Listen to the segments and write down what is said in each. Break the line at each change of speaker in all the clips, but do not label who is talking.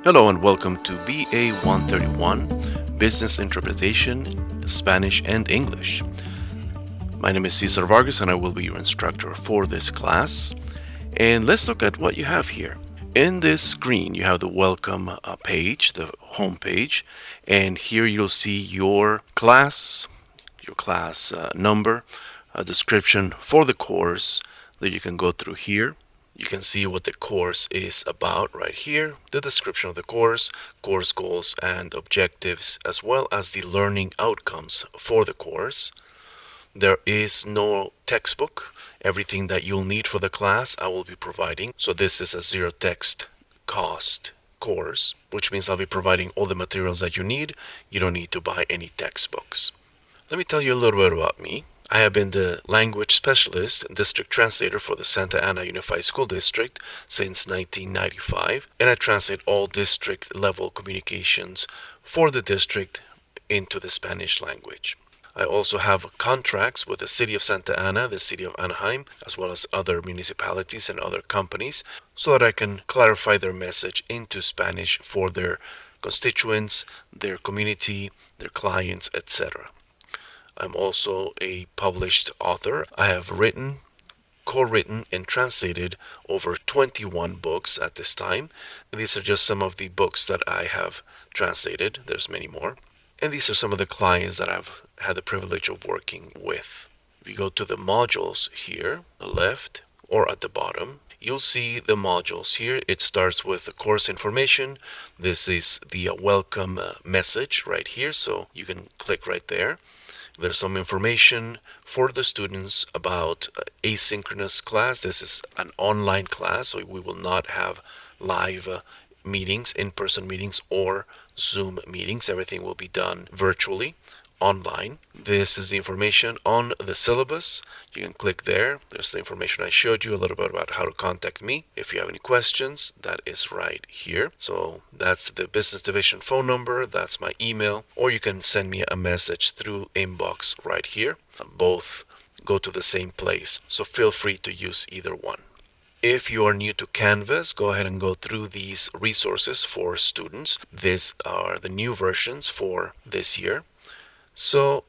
Hello and welcome to BA 131 Business Interpretation, Spanish and English. My name is Cesar Vargas and I will be your instructor for this class. And let's look at what you have here. In this screen, you have the welcome page, the home page, and here you'll see your class number, a description for the course that you can go through here. You can see what the course is about right here, the description of the course goals and objectives, as well as the learning outcomes for the course. There is no textbook. Everything that you'll need for the class I will be providing. So this is a zero text cost course, which means I'll be providing all the materials that you need. You don't need to buy any textbooks. Let me tell you a little bit about me. I have been the language specialist and district translator for the Santa Ana Unified School District since 1995, and I translate all district level communications for the district into the Spanish language. I also have contracts with the city of Santa Ana, the city of Anaheim, as well as other municipalities and other companies, so that I can clarify their message into Spanish for their constituents, their community, their clients, etc. I'm also a published author. I have written, co-written, and translated over 21 books at this time. And these are just some of the books that I have translated. There's many more. And these are some of the clients that I've had the privilege of working with. If you go to the modules here, the left or at the bottom, you'll see the modules here. It starts with the course information. This is the welcome message right here, so you can click right there. There's some information for the students about asynchronous class. This is an online class, so we will not have live meetings, in-person meetings, or Zoom meetings. Everything will be done virtually, online. This is the information on the syllabus. You can click there. There's the information I showed you, a little bit about how to contact me. If you have any questions, that is right here. So that's the business division phone number. That's my email. Or you can send me a message through inbox right here. Both go to the same place. So feel free to use either one. If you are new to Canvas, go ahead and go through these resources for students. These are the new versions for this year. So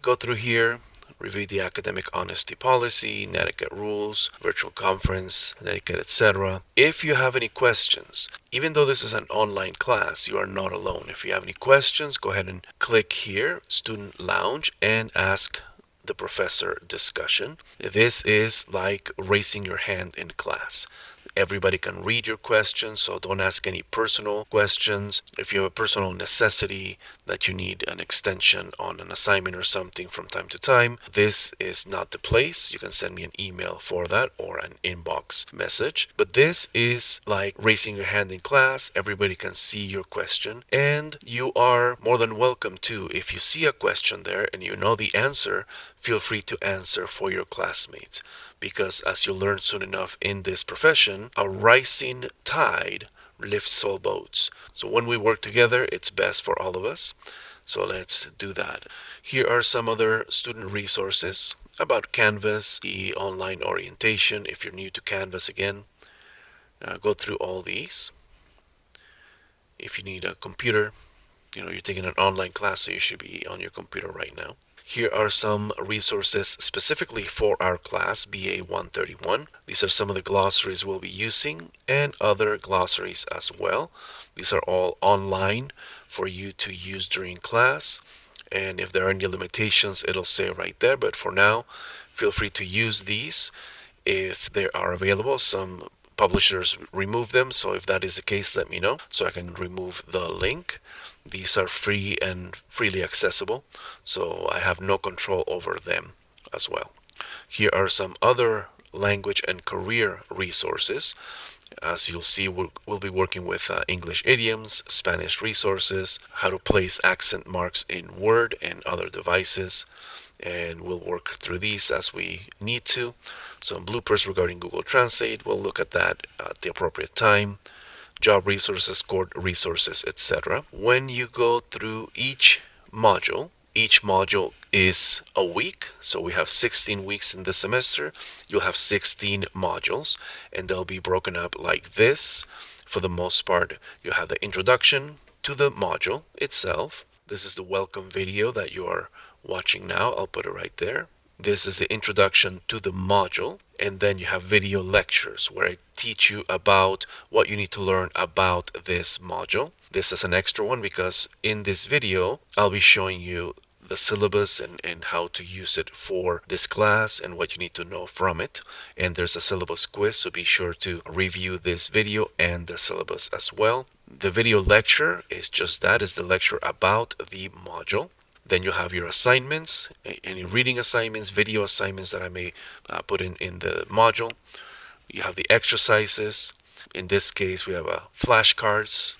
go through here, review the academic honesty policy, netiquette rules, virtual conference, netiquette, etc. If you have any questions, even though this is an online class, you are not alone. If you have any questions, go ahead and click here, Student Lounge, and ask the professor discussion. This is like raising your hand in class. Everybody can read your questions, so don't ask any personal questions. If you have a personal necessity that you need an extension on an assignment or something from time to time, this is not the place. You can send me an email for that or an inbox message. But this is like raising your hand in class. Everybody can see your question, and you are more than welcome to, if you see a question there and you know the answer, feel free to answer for your classmates. Because as you'll learn soon enough in this profession, a rising tide lifts all boats. So when we work together, it's best for all of us. So let's do that. Here are some other student resources about Canvas, the online orientation. If you're new to Canvas again, go through all these. If you need a computer, you're taking an online class, so you should be on your computer right now. Here are some resources specifically for our class, BA 131. These are some of the glossaries we'll be using and other glossaries as well. These are all online for you to use during class. And if there are any limitations, it'll say right there. But for now, feel free to use these if they are available. Some publishers remove them, so if that is the case, let me know so I can remove the link. These are free and freely accessible, so I have no control over them as well. Here are some other language and career resources. As you'll see, we'll be working with English idioms, Spanish resources, how to place accent marks in Word and other devices, and we'll work through these as we need to. Some bloopers regarding Google Translate, we'll look at that at the appropriate time. Job resources, court resources, etc. When you go through each module is a week, so we have 16 weeks in the semester. You'll have 16 modules, and they'll be broken up like this For the most part, you have the introduction to the module itself. This is the welcome video that you are watching now. I'll put it right there. This is the introduction to the module, and then you have video lectures where I teach you about what you need to learn about this module. This is an extra one because in this video I'll be showing you the syllabus and how to use it for this class and what you need to know from it. And there's a syllabus quiz, so be sure to review this video and the syllabus as well. The video lecture is just that, is the lecture about the module. Then you have your assignments, any reading assignments, video assignments that I may put in the module. You have the exercises. In this case, we have flashcards.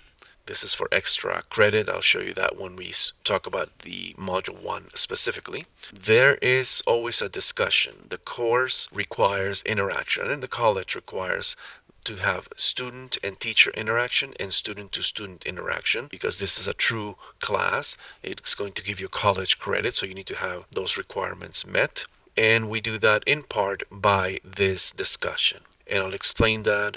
This is for extra credit. I'll show you that when we talk about the Module 1 specifically. There is always a discussion. The course requires interaction, and the college requires to have student and teacher interaction and student to student interaction, because this is a true class. It's going to give you college credit, so you need to have those requirements met. And we do that in part by this discussion. And I'll explain that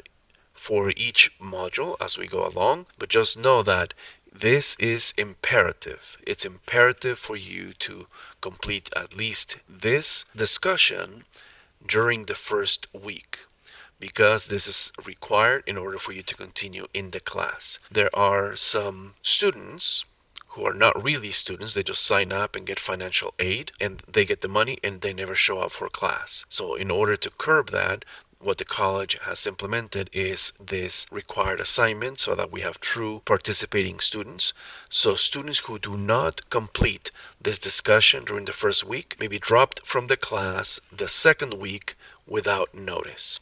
for each module as we go along, but just know that this is imperative. It's imperative for you to complete at least this discussion during the first week, because this is required in order for you to continue in the class. There are some students who are not really students. They just sign up and get financial aid, and they get the money and they never show up for class. So in order to curb that, what the college has implemented is this required assignment so that we have true participating students. So students who do not complete this discussion during the first week may be dropped from the class the second week without notice.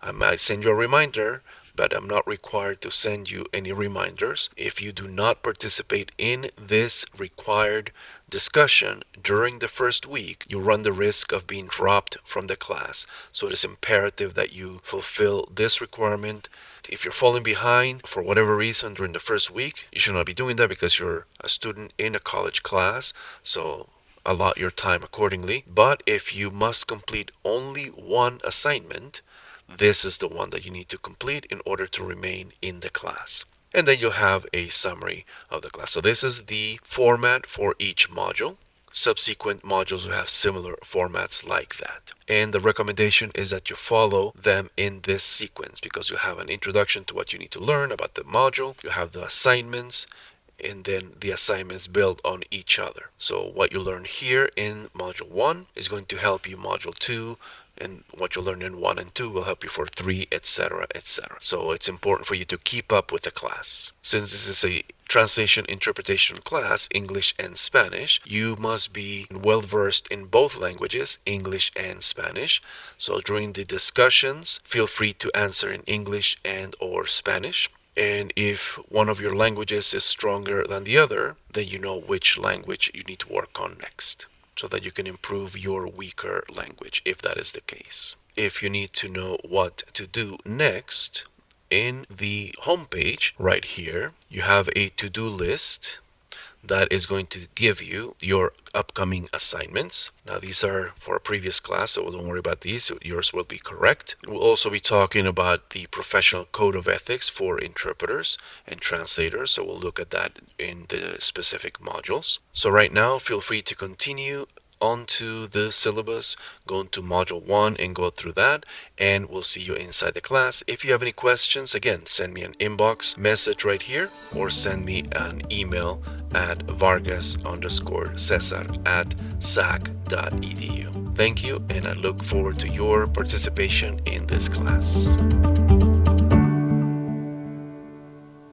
I might send you a reminder, but I'm not required to send you any reminders. If you do not participate in this required discussion during the first week, you run the risk of being dropped from the class. So it is imperative that you fulfill this requirement. If you're falling behind for whatever reason during the first week, you should not be doing that because you're a student in a college class. So allot your time accordingly. But if you must complete only one assignment, this is the one that you need to complete in order to remain in the class. And then you'll have a summary of the class. So this is the format for each module. Subsequent modules will have similar formats like that. And the recommendation is that you follow them in this sequence, because you have an introduction to what you need to learn about the module. You have the assignments, and then the assignments build on each other. So what you learn here in Module 1 is going to help you Module 2, and what you learn in 1 and 2 will help you for 3, etc., etc. So it's important for you to keep up with the class. Since this is a translation interpretation class, English and Spanish, you must be well versed in both languages, English and Spanish. So during the discussions, feel free to answer in English and or Spanish. And if one of your languages is stronger than the other, then you know which language you need to work on next, so that you can improve your weaker language, if that is the case. If you need to know what to do next, in the home page right here, you have a to-do list that is going to give you your upcoming assignments. Now these are for a previous class, so don't worry about these. Yours will be correct. We'll also be talking about the professional code of ethics for interpreters and translators, so we'll look at that in the specific modules. So right now, feel free to continue onto the syllabus, go into Module 1 and go through that, and we'll see you inside the class. If you have any questions, again, send me an inbox message right here, or send me an email at vargas_cesar@sac.edu. Thank you, and I look forward to your participation in this class.